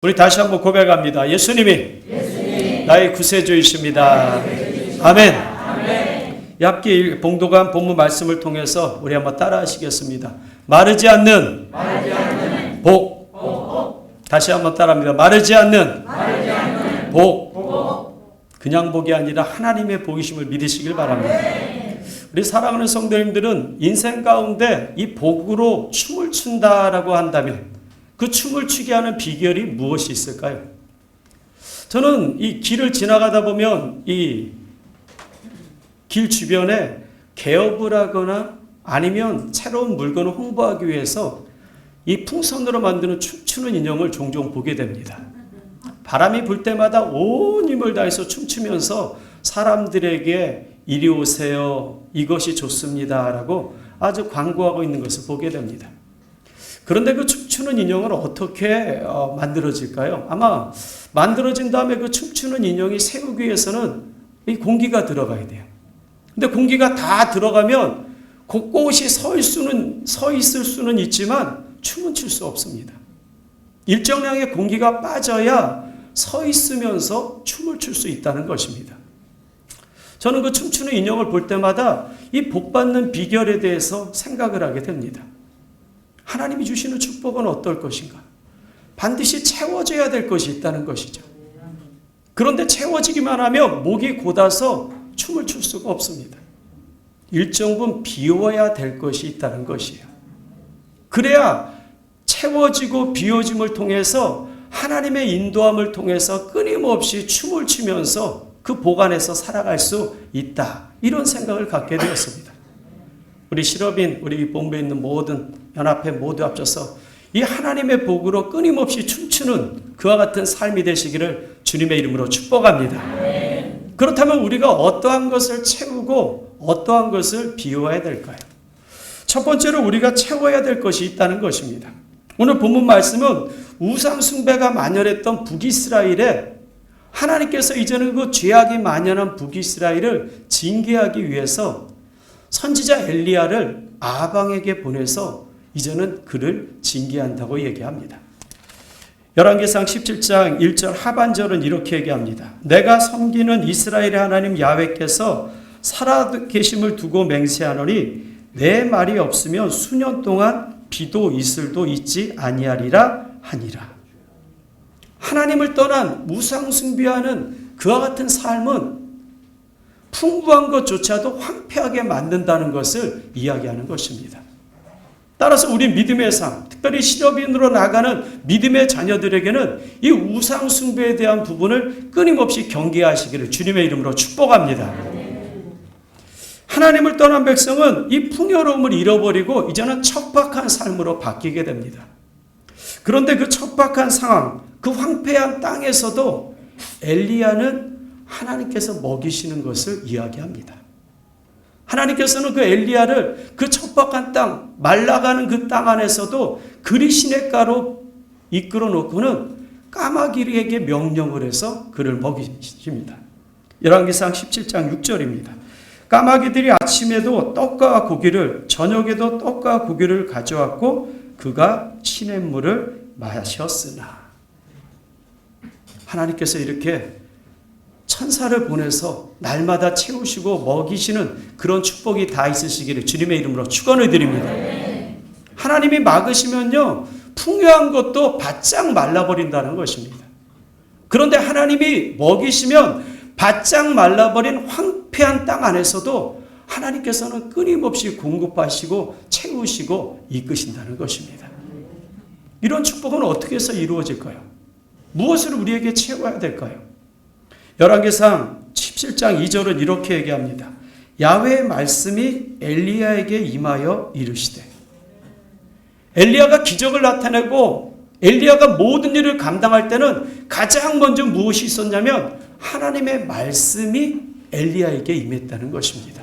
우리 다시 한번 고백합니다. 예수님이 나의 구세주이십니다. 아멘. 얍기 봉독한 본문 말씀을 통해서 우리 한번 따라 하시겠습니다. 마르지 않는 복. 다시 한번 따라합니다. 마르지 않는 복. 그냥 복이 아니라 하나님의 복이심을 믿으시길 바랍니다. 우리 사랑하는 성도님들은 인생 가운데 이 복으로 춤을 춘다라고 한다면 그 춤을 추게 하는 비결이 무엇이 있을까요? 저는 이 길을 지나가다 보면 이 길 주변에 개업을 하거나 아니면 새로운 물건을 홍보하기 위해서 이 풍선으로 만드는 춤추는 인형을 종종 보게 됩니다. 바람이 불 때마다 온 힘을 다해서 춤추면서 사람들에게 이리 오세요. 이것이 좋습니다. 라고 아주 광고하고 있는 것을 보게 됩니다. 그런데 그 춤추는 인형은 어떻게 만들어질까요? 아마 만들어진 다음에 그 춤추는 인형이 세우기 위해서는 이 공기가 들어가야 돼요. 근데 공기가 다 들어가면 곳곳이 서 있을 수는 있지만 춤은 출 수 없습니다. 일정량의 공기가 빠져야 서 있으면서 춤을 출 수 있다는 것입니다. 저는 그 춤추는 인형을 볼 때마다 이 복받는 비결에 대해서 생각을 하게 됩니다. 하나님이 주시는 축복은 어떨 것인가? 반드시 채워져야 될 것이 있다는 것이죠. 그런데 채워지기만 하면 목이 곧아서 춤을 출 수가 없습니다. 일정 부분 비워야 될 것이 있다는 것이에요. 그래야 채워지고 비워짐을 통해서 하나님의 인도함을 통해서 끊임없이 춤을 추면서 그 복 안에서 살아갈 수 있다. 이런 생각을 갖게 되었습니다. 우리 실업인, 우리 본부에 있는 모든 연합회 모두 합쳐서 이 하나님의 복으로 끊임없이 춤추는 그와 같은 삶이 되시기를 주님의 이름으로 축복합니다. 그렇다면 우리가 어떠한 것을 채우고 어떠한 것을 비워야 될까요? 첫 번째로 우리가 채워야 될 것이 있다는 것입니다. 오늘 본문 말씀은 우상 숭배가 만연했던 북이스라엘에 하나님께서 이제는 그 죄악이 만연한 북이스라엘을 징계하기 위해서 선지자 엘리야를 아방에게 보내서 이제는 그를 징계한다고 얘기합니다. 열왕기상 17장 1절 하반절은 이렇게 얘기합니다. 내가 섬기는 이스라엘의 하나님 야훼께서 살아계심을 두고 맹세하노니 내 말이 없으면 수년 동안 비도 이슬도 있지 아니하리라 하니라. 하나님을 떠난 우상 숭배하는 그와 같은 삶은 풍부한 것조차도 황폐하게 만든다는 것을 이야기하는 것입니다. 따라서 우리 믿음의 삶, 특별히 실업인으로 나가는 믿음의 자녀들에게는 이 우상 숭배에 대한 부분을 끊임없이 경계하시기를 주님의 이름으로 축복합니다. 하나님을 떠난 백성은 이 풍요로움을 잃어버리고 이제는 척박한 삶으로 바뀌게 됩니다. 그런데 그 척박한 상황, 그 황폐한 땅에서도 엘리야는 하나님께서 먹이시는 것을 이야기합니다. 하나님께서는 그 엘리야를 그 척박한 땅, 말라가는 그 땅 안에서도 그리 시냇가로 이끌어 놓고는 까마귀에게 명령을 해서 그를 먹이십니다. 열왕기상 17장 6절입니다. 까마귀들이 아침에도 떡과 고기를, 저녁에도 떡과 고기를 가져왔고 그가 시냇물을 마셨으나. 하나님께서 이렇게 천사를 보내서 날마다 채우시고 먹이시는 그런 축복이 다 있으시기를 주님의 이름으로 축원을 드립니다. 하나님이 막으시면요, 풍요한 것도 바짝 말라버린다는 것입니다. 그런데 하나님이 먹이시면 바짝 말라버린 황폐한 땅 안에서도 하나님께서는 끊임없이 공급하시고 채우시고 이끄신다는 것입니다. 이런 축복은 어떻게 해서 이루어질까요? 무엇을 우리에게 채워야 될까요? 열왕기상 17장 2절은 이렇게 얘기합니다. 야훼의 말씀이 엘리야에게 임하여 이르시되. 엘리야가 기적을 나타내고 엘리야가 모든 일을 감당할 때는 가장 먼저 무엇이 있었냐면 하나님의 말씀이 엘리야에게 임했다는 것입니다.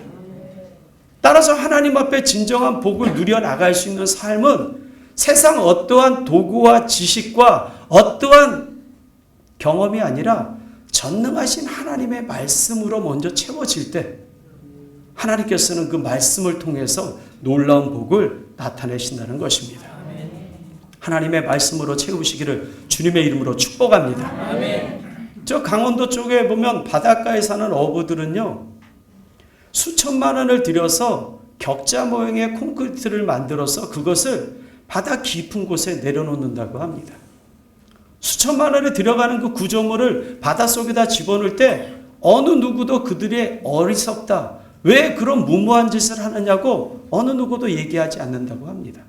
따라서 하나님 앞에 진정한 복을 누려 나갈 수 있는 삶은 세상 어떠한 도구와 지식과 어떠한 경험이 아니라 전능하신 하나님의 말씀으로 먼저 채워질 때 하나님께서는 그 말씀을 통해서 놀라운 복을 나타내신다는 것입니다. 하나님의 말씀으로 채우시기를 주님의 이름으로 축복합니다. 아멘. 저 강원도 쪽에 보면 바닷가에 사는 어부들은요, 수천만 원을 들여서 격자 모형의 콘크리트를 만들어서 그것을 바다 깊은 곳에 내려놓는다고 합니다. 수천만 원이 들어가는 그 구조물을 바닷속에다 집어넣을 때 어느 누구도 그들의 어리석다, 왜 그런 무모한 짓을 하느냐고 어느 누구도 얘기하지 않는다고 합니다.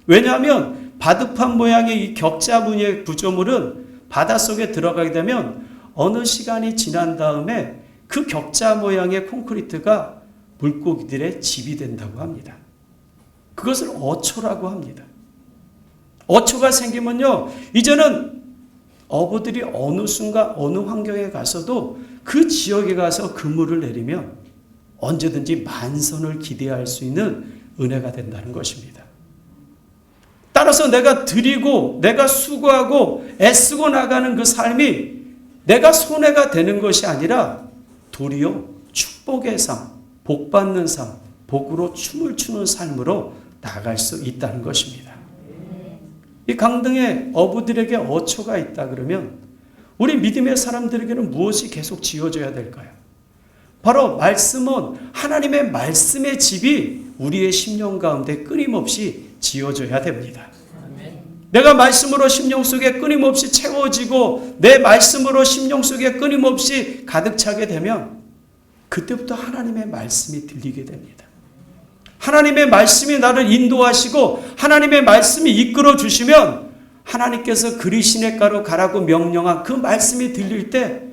왜냐하면 바둑판 모양의 이 격자 무늬의 구조물은 바닷속에 들어가게 되면 어느 시간이 지난 다음에 그 격자 모양의 콘크리트가 물고기들의 집이 된다고 합니다. 그것을 어초라고 합니다. 어초가 생기면요, 이제는 어부들이 어느 순간 어느 환경에 가서도 그 지역에 가서 그물을 내리면 언제든지 만선을 기대할 수 있는 은혜가 된다는 것입니다. 따라서 내가 드리고 내가 수고하고 애쓰고 나가는 그 삶이 내가 손해가 되는 것이 아니라 도리어 축복의 삶, 복받는 삶, 복으로 춤을 추는 삶으로 나아갈 수 있다는 것입니다. 이 강등에 어부들에게 어초가 있다 그러면 우리 믿음의 사람들에게는 무엇이 계속 지어져야 될까요? 바로 말씀은 하나님의 말씀의 집이 우리의 심령 가운데 끊임없이 지어져야 됩니다. 내가 말씀으로 심령 속에 끊임없이 채워지고 내 말씀으로 심령 속에 끊임없이 가득 차게 되면 그때부터 하나님의 말씀이 들리게 됩니다. 하나님의 말씀이 나를 인도하시고 하나님의 말씀이 이끌어 주시면 하나님께서 그리 시냇가로 가라고 명령한 그 말씀이 들릴 때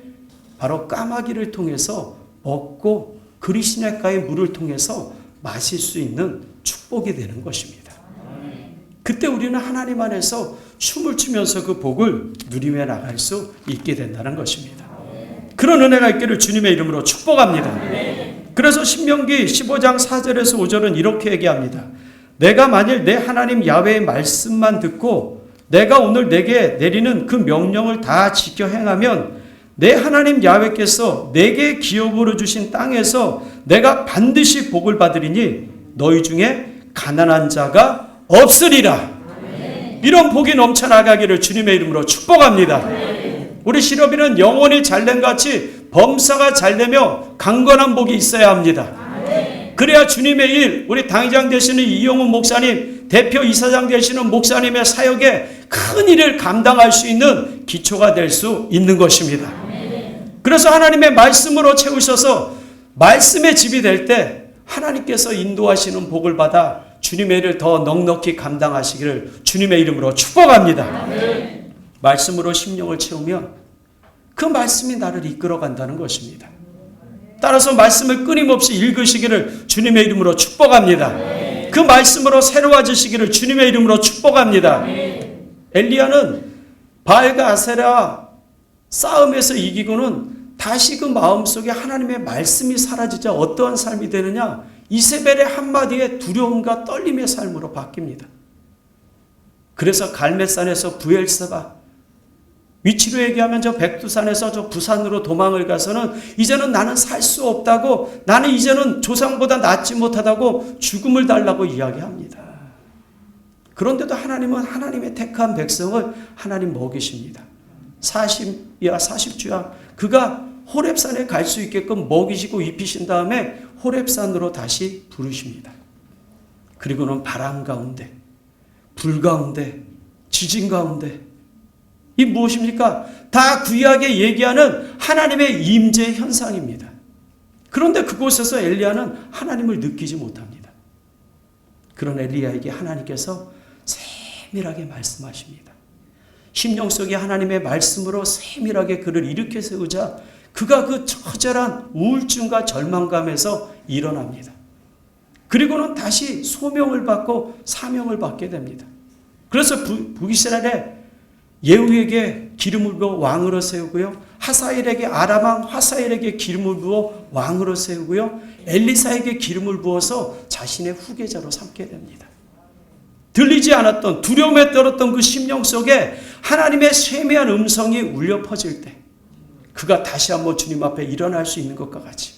바로 까마귀를 통해서 먹고 그리 시냇가의 물을 통해서 마실 수 있는 축복이 되는 것입니다. 그때 우리는 하나님 안에서 춤을 추면서 그 복을 누리며 나갈 수 있게 된다는 것입니다. 그런 은혜가 있기를 주님의 이름으로 축복합니다. 그래서 신명기 15장 4절에서 5절은 이렇게 얘기합니다. 내가 만일 내 하나님 야훼의 말씀만 듣고 내가 오늘 내게 내리는 그 명령을 다 지켜 행하면 내 하나님 야훼께서 내게 기업으로 주신 땅에서 내가 반드시 복을 받으리니 너희 중에 가난한 자가 없으리라. 이런 복이 넘쳐나가기를 주님의 이름으로 축복합니다. 우리 시럽이는 영혼이 잘됨같이 범사가 잘되며 강건한 복이 있어야 합니다. 그래야 주님의 일, 우리 당회장 되시는 이용훈 목사님, 대표 이사장 되시는 목사님의 사역에 큰 일을 감당할 수 있는 기초가 될 수 있는 것입니다. 그래서 하나님의 말씀으로 채우셔서 말씀의 집이 될 때 하나님께서 인도하시는 복을 받아 주님의 일을 더 넉넉히 감당하시기를 주님의 이름으로 축복합니다. 말씀으로 심령을 채우면 그 말씀이 나를 이끌어 간다는 것입니다. 따라서 말씀을 끊임없이 읽으시기를 주님의 이름으로 축복합니다. 그 말씀으로 새로워지시기를 주님의 이름으로 축복합니다. 엘리야는 바알과 아세라 싸움에서 이기고는 다시 그 마음속에 하나님의 말씀이 사라지자 어떠한 삶이 되느냐? 이세벨의 한마디에 두려움과 떨림의 삶으로 바뀝니다. 그래서 갈멜산에서 부엘세바, 위치로 얘기하면 저 백두산에서 저 부산으로 도망을 가서는 이제는 나는 살 수 없다고, 나는 이제는 조상보다 낫지 못하다고 죽음을 달라고 이야기합니다. 그런데도 하나님은 하나님의 택한 백성을 하나님 먹이십니다. 40주야 그가 호렙산에 갈 수 있게끔 먹이시고 입히신 다음에 호렙산으로 다시 부르십니다. 그리고는 바람 가운데, 불 가운데, 지진 가운데, 이 무엇입니까? 다 구약에 얘기하는 하나님의 임재 현상입니다. 그런데 그곳에서 엘리야는 하나님을 느끼지 못합니다. 그런 엘리야에게 하나님께서 세밀하게 말씀하십니다. 심령 속에 하나님의 말씀으로 세밀하게 그를 일으켜 세우자 그가 그 처절한 우울증과 절망감에서 일어납니다. 그리고는 다시 소명을 받고 사명을 받게 됩니다. 그래서 북이스라엘에 예후에게 기름을 부어 왕으로 세우고요. 하사엘에게 아람왕 하사엘에게 기름을 부어 왕으로 세우고요. 엘리사에게 기름을 부어서 자신의 후계자로 삼게 됩니다. 들리지 않았던 두려움에 떨었던 그 심령 속에 하나님의 세미한 음성이 울려 퍼질 때 그가 다시 한번 주님 앞에 일어날 수 있는 것과 같이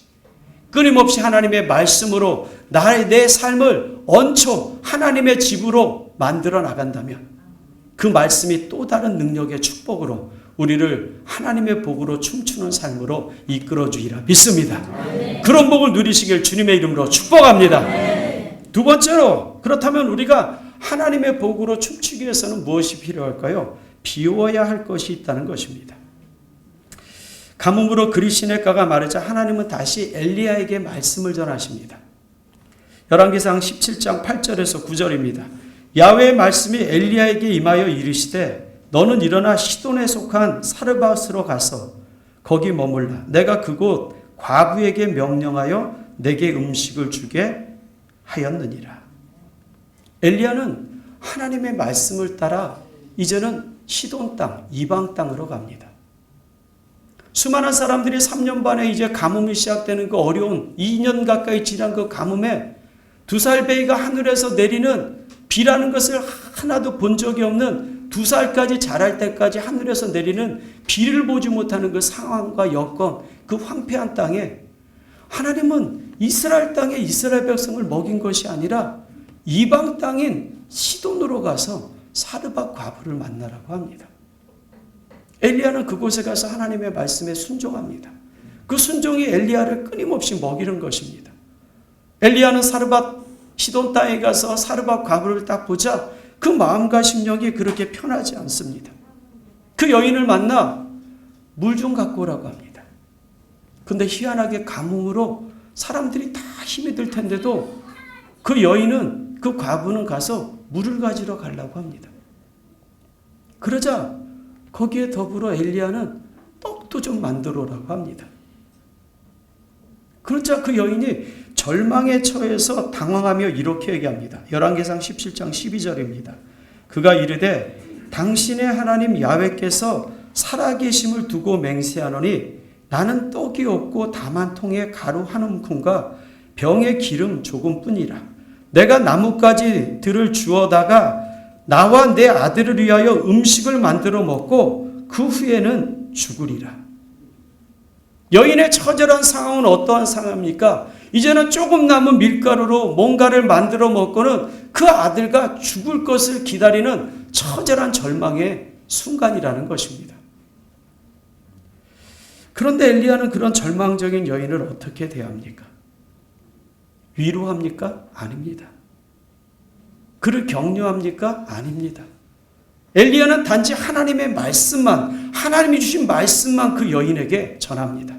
끊임없이 하나님의 말씀으로 내 삶을 얹혀 하나님의 집으로 만들어 나간다면 그 말씀이 또 다른 능력의 축복으로 우리를 하나님의 복으로 춤추는 삶으로 이끌어 주리라 믿습니다. 그런 복을 누리시길 주님의 이름으로 축복합니다. 두 번째로, 그렇다면 우리가 하나님의 복으로 춤추기 위해서는 무엇이 필요할까요? 비워야 할 것이 있다는 것입니다. 가뭄으로 그리시네가가 마르자 하나님은 다시 엘리야에게 말씀을 전하십니다. 열왕기상 17장 8절에서 9절입니다. 야훼의 말씀이 엘리야에게 임하여 이르시되 너는 일어나 시돈에 속한 사르밧으로 가서 거기 머물라. 내가 그곳 과부에게 명령하여 내게 음식을 주게 하였느니라. 엘리야는 하나님의 말씀을 따라 이제는 시돈 땅, 이방 땅으로 갑니다. 수많은 사람들이 3년 반에 이제 가뭄이 시작되는 그 어려운 2년 가까이 지난 그 가뭄에 2살 베이가 하늘에서 내리는 비라는 것을 하나도 본 적이 없는 2살까지 자랄 때까지 하늘에서 내리는 비를 보지 못하는 그 상황과 여건, 그 황폐한 땅에 하나님은 이스라엘 땅에 이스라엘 백성을 먹인 것이 아니라 이방 땅인 시돈으로 가서 사르밧 과부를 만나라고 합니다. 엘리야는 그곳에 가서 하나님의 말씀에 순종합니다. 그 순종이 엘리야를 끊임없이 먹이는 것입니다. 엘리야는 사르밧 시돈 땅에 가서 사르밧 과부를 딱 보자 그 마음과 심령이 그렇게 편하지 않습니다. 그 여인을 만나 물 좀 갖고 오라고 합니다. 근데 희한하게 가뭄으로 사람들이 다 힘이 들 텐데도 그 여인은, 그 과부는 가서 물을 가지러 가려고 합니다. 그러자 거기에 더불어 엘리야는 떡도 좀 만들어 오라고 합니다. 그러자 그 여인이 절망에 처해서 당황하며 이렇게 얘기합니다. 열왕기상 17장 12절입니다. 그가 이르되 당신의 하나님 야훼께서 살아계심을 두고 맹세하노니 나는 떡이 없고 다만 통에 가루 한 움큼과 병에 기름 조금뿐이라. 내가 나뭇가지들을 주워다가 나와 내 아들을 위하여 음식을 만들어 먹고 그 후에는 죽으리라. 여인의 처절한 상황은 어떠한 상황입니까? 이제는 조금 남은 밀가루로 뭔가를 만들어 먹고는 그 아들과 죽을 것을 기다리는 처절한 절망의 순간이라는 것입니다. 그런데 엘리야는 그런 절망적인 여인을 어떻게 대합니까? 위로합니까? 아닙니다. 그를 격려합니까? 아닙니다. 엘리야는 단지 하나님의 말씀만, 하나님이 주신 말씀만 그 여인에게 전합니다.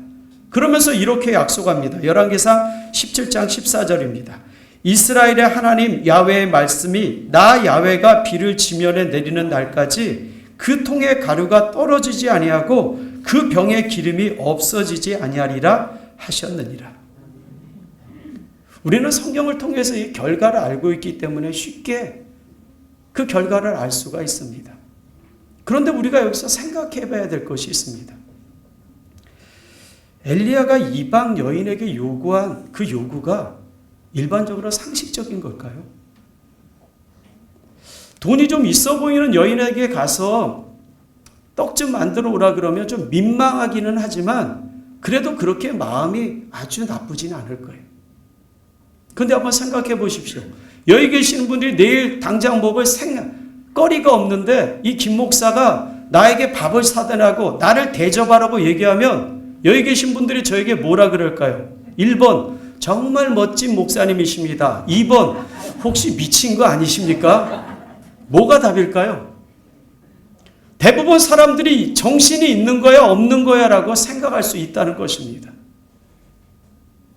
그러면서 이렇게 약속합니다. 열왕기상 17장 14절입니다. 이스라엘의 하나님 야훼의 말씀이 나 야훼가 비를 지면에 내리는 날까지 그 통에 가루가 떨어지지 아니하고 그 병에 기름이 없어지지 아니하리라 하셨느니라. 우리는 성경을 통해서 이 결과를 알고 있기 때문에 쉽게 그 결과를 알 수가 있습니다. 그런데 우리가 여기서 생각해 봐야 될 것이 있습니다. 엘리야가 이방 여인에게 요구한 그 요구가 일반적으로 상식적인 걸까요? 돈이 좀 있어 보이는 여인에게 가서 떡 좀 만들어 오라 그러면 좀 민망하기는 하지만 그래도 그렇게 마음이 아주 나쁘진 않을 거예요. 그런데 한번 생각해 보십시오. 여기 계시는 분들이 내일 당장 먹을 거리가 없는데 이 김 목사가 나에게 밥을 사달라고 나를 대접하라고 얘기하면 여기 계신 분들이 저에게 뭐라 그럴까요? 1번 정말 멋진 목사님이십니다. 2번 혹시 미친 거 아니십니까? 뭐가 답일까요? 대부분 사람들이 정신이 있는 거야 없는 거야 라고 생각할 수 있다는 것입니다.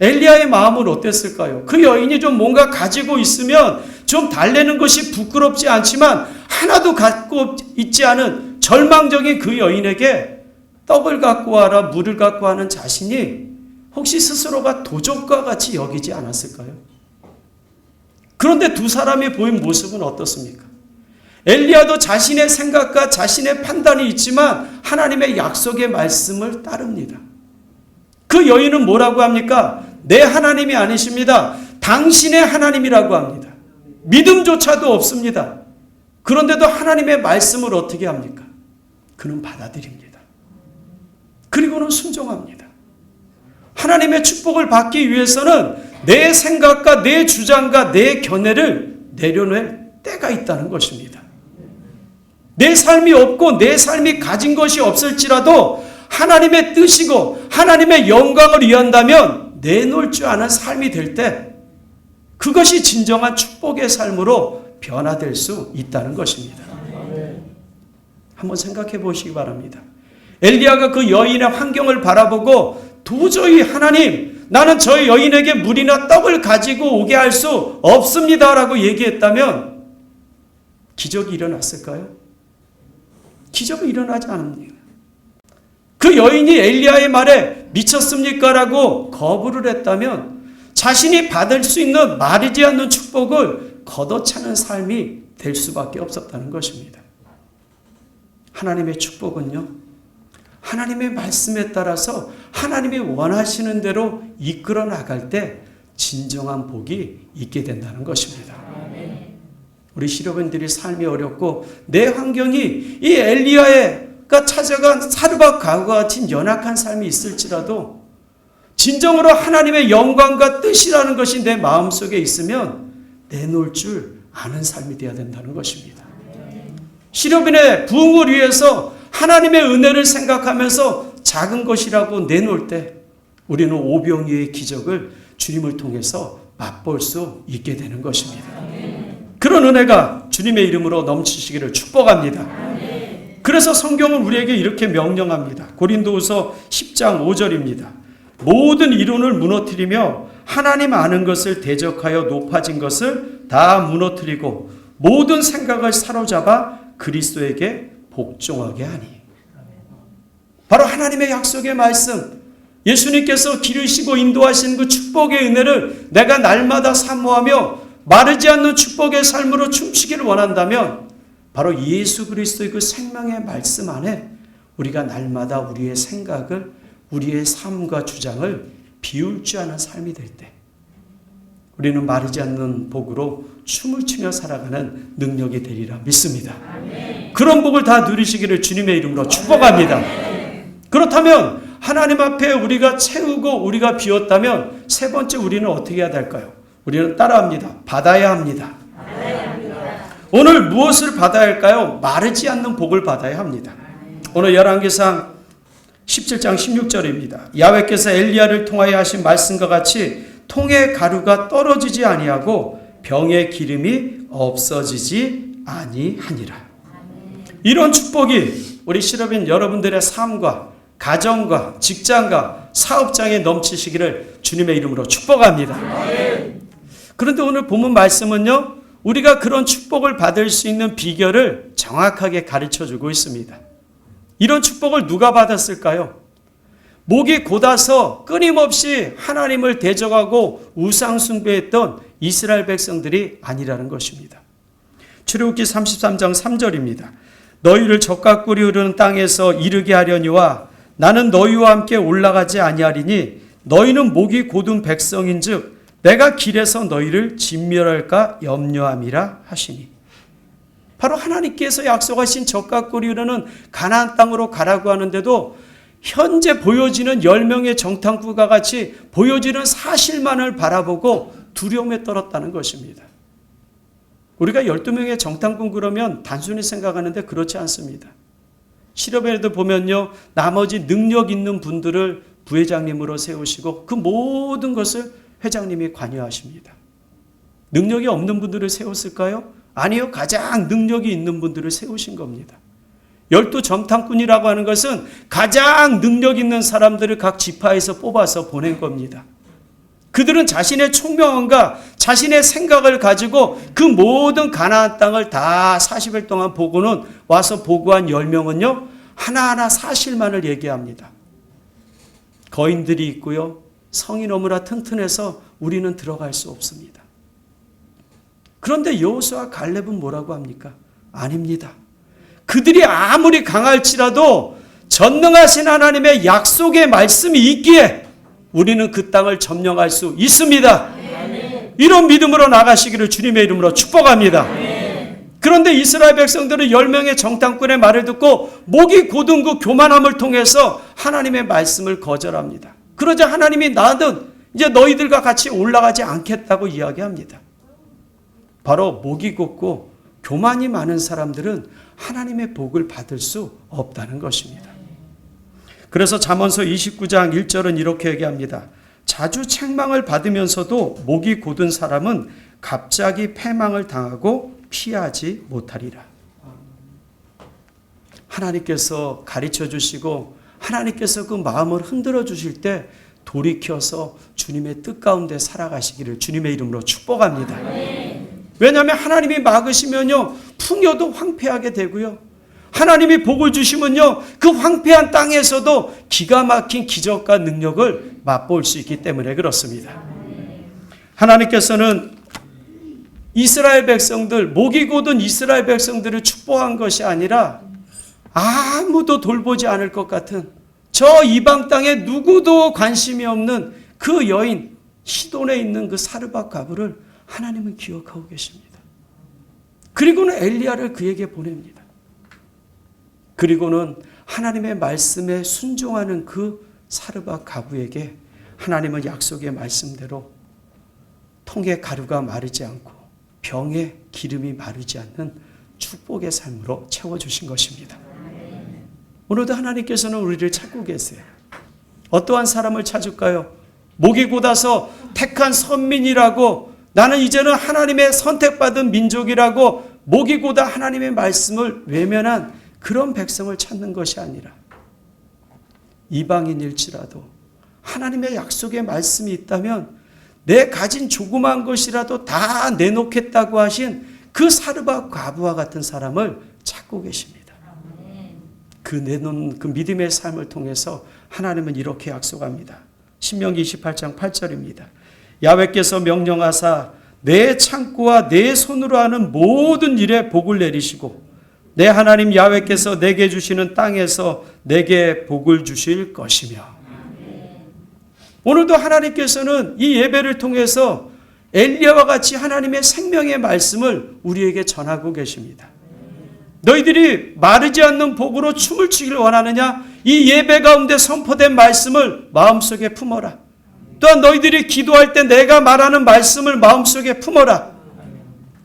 엘리야의 마음은 어땠을까요? 그 여인이 좀 뭔가 가지고 있으면 좀 달래는 것이 부끄럽지 않지만 하나도 갖고 있지 않은 절망적인 그 여인에게 떡을 갖고 와라 물을 갖고 와는 자신이 혹시 스스로가 도적과 같이 여기지 않았을까요? 그런데 두 사람이 보인 모습은 어떻습니까? 엘리야도 자신의 생각과 자신의 판단이 있지만 하나님의 약속의 말씀을 따릅니다. 그 여인은 뭐라고 합니까? 내 하나님이 아니십니다. 당신의 하나님이라고 합니다. 믿음조차도 없습니다. 그런데도 하나님의 말씀을 어떻게 합니까? 그는 받아들입니다. 그리고는 순종합니다. 하나님의 축복을 받기 위해서는 내 생각과 내 주장과 내 견해를 내려낼 때가 있다는 것입니다. 내 삶이 없고 내 삶이 가진 것이 없을지라도 하나님의 뜻이고 하나님의 영광을 위한다면 내놓을 줄 아는 삶이 될 때 그것이 진정한 축복의 삶으로 변화될 수 있다는 것입니다. 한번 생각해 보시기 바랍니다. 엘리야가 그 여인의 환경을 바라보고 도저히 하나님, 나는 저 여인에게 물이나 떡을 가지고 오게 할 수 없습니다라고 얘기했다면 기적이 일어났을까요? 기적은 일어나지 않습니다. 그 여인이 엘리야의 말에 미쳤습니까? 라고 거부를 했다면 자신이 받을 수 있는 마르지 않는 축복을 걷어차는 삶이 될 수밖에 없었다는 것입니다. 하나님의 축복은요, 하나님의 말씀에 따라서 하나님이 원하시는 대로 이끌어 나갈 때 진정한 복이 있게 된다는 것입니다. 우리 시려분들이 삶이 어렵고 내 환경이 이 엘리야가 찾아간 사르밧 가우와 같은 연약한 삶이 있을지라도 진정으로 하나님의 영광과 뜻이라는 것이 내 마음속에 있으면 내놓을 줄 아는 삶이 되어야 된다는 것입니다. 시려빈의 부흥을 위해서 하나님의 은혜를 생각하면서 작은 것이라고 내놓을 때 우리는 오병이어의 기적을 주님을 통해서 맛볼 수 있게 되는 것입니다. 그런 은혜가 주님의 이름으로 넘치시기를 축복합니다. 그래서 성경은 우리에게 이렇게 명령합니다. 고린도후서 10장 5절입니다. 모든 이론을 무너뜨리며 하나님 아는 것을 대적하여 높아진 것을 다 무너뜨리고 모든 생각을 사로잡아 그리스도에게 복종하게 하니. 바로 하나님의 약속의 말씀, 예수님께서 기르시고 인도하시는 그 축복의 은혜를 내가 날마다 사모하며 마르지 않는 축복의 삶으로 춤추기를 원한다면 바로 예수 그리스도의 그 생명의 말씀 안에 우리가 날마다 우리의 생각을, 우리의 삶과 주장을 비울 줄 아는 삶이 될 때 우리는 마르지 않는 복으로 춤을 추며 살아가는 능력이 되리라 믿습니다. 그런 복을 다 누리시기를 주님의 이름으로 축복합니다. 그렇다면 하나님 앞에 우리가 채우고 우리가 비웠다면 세 번째 우리는 어떻게 해야 될까요? 우리는 따라합니다. 받아야 합니다. 오늘 무엇을 받아야 할까요? 마르지 않는 복을 받아야 합니다. 오늘 열왕기상 17장 16절입니다. 야훼께서 엘리야를 통하여 하신 말씀과 같이 통의 가루가 떨어지지 아니하고 병의 기름이 없어지지 아니하니라. 이런 축복이 우리 시러빈 여러분들의 삶과 가정과 직장과 사업장에 넘치시기를 주님의 이름으로 축복합니다. 그런데 오늘 본문 말씀은요, 우리가 그런 축복을 받을 수 있는 비결을 정확하게 가르쳐주고 있습니다. 이런 축복을 누가 받았을까요? 목이 곧아서 끊임없이 하나님을 대적하고 우상 숭배했던 이스라엘 백성들이 아니라는 것입니다. 출애굽기 33장 3절입니다. 너희를 젖과 꿀이 흐르는 땅에서 이르게 하려니와 나는 너희와 함께 올라가지 아니하리니 너희는 목이 곧은 백성인즉 내가 길에서 너희를 진멸할까 염려함이라 하시니. 바로 하나님께서 약속하신 젖과 꿀이 흐르는 가나안 땅으로 가라고 하는데도 현재 보여지는 10명의 정탐꾼과 같이 보여지는 사실만을 바라보고 두려움에 떨었다는 것입니다. 우리가 12명의 정탐꾼 그러면 단순히 생각하는데 그렇지 않습니다. 실업에도 보면요, 나머지 능력 있는 분들을 부회장님으로 세우시고 그 모든 것을 회장님이 관여하십니다. 능력이 없는 분들을 세웠을까요? 아니요. 가장 능력이 있는 분들을 세우신 겁니다. 12 정탐꾼이라고 하는 것은 가장 능력 있는 사람들을 각 지파에서 뽑아서 보낸 겁니다. 그들은 자신의 총명함과 자신의 생각을 가지고 그 모든 가나안 땅을 다 40일 동안 보고는 와서 보고한 10명은요. 하나하나 사실만을 얘기합니다. 거인들이 있고요. 성이 너무나 튼튼해서 우리는 들어갈 수 없습니다. 그런데 여호수아 갈렙은 뭐라고 합니까? 아닙니다. 그들이 아무리 강할지라도 전능하신 하나님의 약속의 말씀이 있기에 우리는 그 땅을 점령할 수 있습니다. 이런 믿음으로 나가시기를 주님의 이름으로 축복합니다. 그런데 이스라엘 백성들은 10명의 정탐꾼의 말을 듣고 목이 곧은 그 교만함을 통해서 하나님의 말씀을 거절합니다. 그러자 하나님이 나는 이제 너희들과 같이 올라가지 않겠다고 이야기합니다. 바로 목이 곧고 교만이 많은 사람들은 하나님의 복을 받을 수 없다는 것입니다. 그래서 잠언서 29장 1절은 이렇게 얘기합니다. 자주 책망을 받으면서도 목이 곧은 사람은 갑자기 패망을 당하고 피하지 못하리라. 하나님께서 가르쳐 주시고 하나님께서 그 마음을 흔들어 주실 때 돌이켜서 주님의 뜻 가운데 살아가시기를 주님의 이름으로 축복합니다. 왜냐하면 하나님이 막으시면요, 풍요도 황폐하게 되고요, 하나님이 복을 주시면요, 그 황폐한 땅에서도 기가 막힌 기적과 능력을 맛볼 수 있기 때문에 그렇습니다. 하나님께서는 이스라엘 백성들, 목이 곧은 이스라엘 백성들을 축복한 것이 아니라 아무도 돌보지 않을 것 같은 저 이방 땅에 누구도 관심이 없는 그 여인 시돈에 있는 그 사르밧 과부를 하나님은 기억하고 계십니다. 그리고는 엘리야를 그에게 보냅니다. 그리고는 하나님의 말씀에 순종하는 그 사르밧 과부에게 하나님은 약속의 말씀대로 통에 가루가 마르지 않고 병에 기름이 마르지 않는 축복의 삶으로 채워주신 것입니다. 오늘도 하나님께서는 우리를 찾고 계세요. 어떠한 사람을 찾을까요? 목이 곧아서 택한 선민이라고, 나는 이제는 하나님의 선택받은 민족이라고 목이 곧아 하나님의 말씀을 외면한 그런 백성을 찾는 것이 아니라 이방인일지라도 하나님의 약속의 말씀이 있다면 내 가진 조그만 것이라도 다 내놓겠다고 하신 그 사르밧 과부와 같은 사람을 찾고 계십니다. 그 내놓은 그 믿음의 삶을 통해서 하나님은 이렇게 약속합니다. 신명기 28장 8절입니다. 야훼께서 명령하사 내 창고와 내 손으로 하는 모든 일에 복을 내리시고 내 하나님 야훼께서 내게 주시는 땅에서 내게 복을 주실 것이며. 오늘도 하나님께서는 이 예배를 통해서 엘리야와 같이 하나님의 생명의 말씀을 우리에게 전하고 계십니다. 너희들이 마르지 않는 복으로 춤을 추기를 원하느냐? 이 예배 가운데 선포된 말씀을 마음속에 품어라. 또한 너희들이 기도할 때 내가 말하는 말씀을 마음속에 품어라.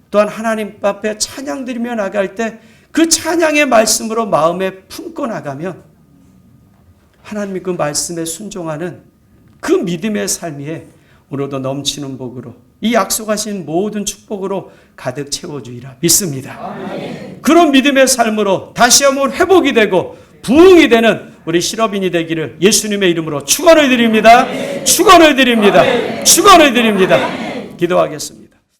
또한 하나님 앞에 찬양 드리며 나갈 때 그 찬양의 말씀으로 마음에 품고 나가면 하나님이 그 말씀에 순종하는 그 믿음의 삶이 오늘도 넘치는 복으로, 이 약속하신 모든 축복으로 가득 채워주리라 믿습니다. 아멘. 그런 믿음의 삶으로 다시 한번 회복이 되고 부흥이 되는 우리 실업인이 되기를 예수님의 이름으로 축원을 드립니다. 축원을 드립니다. 축원을 드립니다. 기도하겠습니다.